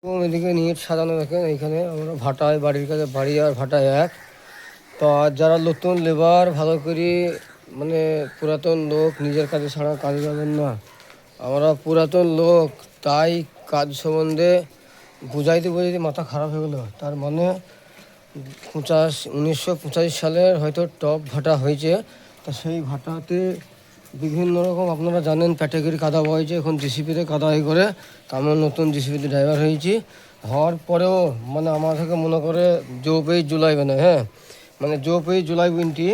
এদিকে ইট সাজানো দেখেন। এইখানে আমরা ভাটায় বাড়ির কাছে বাড়ি আর ভাটায় এক। তো আর যারা নতুন লেবার ভালো করে মানে পুরাতন লোক নিজের কাজে ছাড়া কাজে যাবেন না। আমরা পুরাতন লোক, তাই কাজ সম্বন্ধে বুঝাইতে মাথা খারাপ হয়ে গেলো। তার মানে 1985 সালের হয়তো টপ ভাটা হয়েছে। তা সেই ভাটাতে বিভিন্ন রকম আপনারা জানেন ক্যাটাগরি কাদা বয়েছে। এখন জিসিপিতে কাদা করে। তা আমার নতুন জিসিপিতে ড্রাইভার হয়েছি। হওয়ার পরেও মানে আমার থেকে মনে করে জোপেই জুলাইবে না। হ্যাঁ, মানে জোপেই জুলাই বিনটি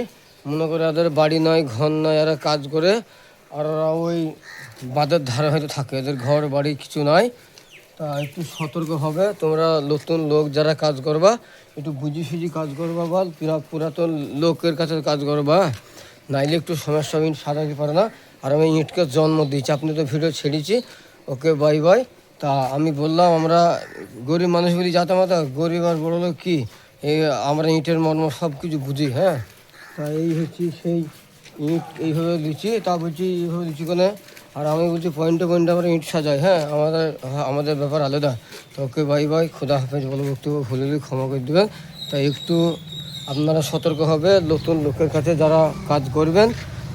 মনে করে এদের বাড়ি নয় ঘর নয়, এরা কাজ করে। আর ওরা ওই বাঁধের ধারে হয়তো থাকে, এদের ঘর বাড়ি কিছু নয়। তা একটু সতর্ক হবে তোমরা নতুন লোক যারা কাজ করবা, একটু বুঝি সুঝি কাজ করবা বা পুরাতন লোকের কাছে কাজ করবা, নাইলে একটু সমস্যা ইট সাজাতে পারে না। আর আমি ইটকে জন্ম দিয়েছি, আপনি তো ভিডিও ছেড়েছি। ওকে, বাই বাই। তা আমি বললাম আমরা গরিব মানুষগুলি মাতা গরিব আর বড় লোক কী, এই আমরা ইটের মর্ম সব কিছু বুঝি। হ্যাঁ, তা এই হচ্ছে সেই ইট এইভাবে দিচ্ছি। তা বলছি এইভাবে দিচ্ছি কেনে। আর আমি বলছি পয়েন্টে পয়েন্টে আমরা ইট সাজাই। হ্যাঁ, আমাদের ব্যাপার আলাদা। তো ওকে, বাই বাই, খোদা হাফেজ। বলে বক্তব্য ভুলে ক্ষমা করে দেবেন। তাই একটু আপনারা সতর্ক হবে। নতুন লোকের কাছে যারা কাজ করবেন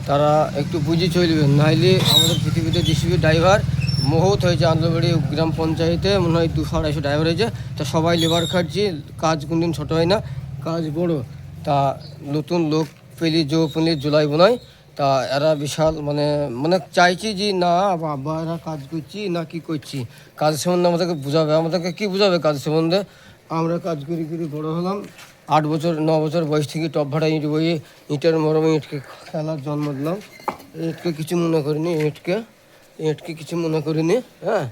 তারা একটু বুঝে চলবেন, নাইলে আমাদের পৃথিবীতে জিসিবি ড্রাইভার মহৎ হয়েছে। আন্দোলবাড়ি গ্রাম পঞ্চায়েতে মনে হয় 200-250 ড্রাইভার হয়েছে। তা সবাই লেবার খাটছি, কাজ কোনদিন ছোটো হয় না, কাজ বড়। তা নতুন লোক পেলি জুলাই বোনায়। তা এরা বিশাল মানে মানে চাইছি যে না বাবা এরা কাজ করছি না কি করছি, কাজ সম্বন্ধে আমাদেরকে বুঝাবে। আমাদেরকে কি বুঝাবে কাজ সম্বন্ধে? আমরা কাজ করি বড় হলাম। 8-9 বছর বয়স থেকে টপ ভাড়া ইট বই, ইটের মরমে ইটকে খেলার জন্ম দিলাম। ইটকে কিছু মনে করিনি, ইটকে কিছু মনে করিনি। হ্যাঁ,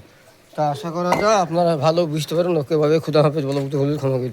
তা আশা করা যায় আপনারা ভালো বুঝতে পারেন। ওকে ভাবে খুদা হাফেজ বলে ক্ষমা করি।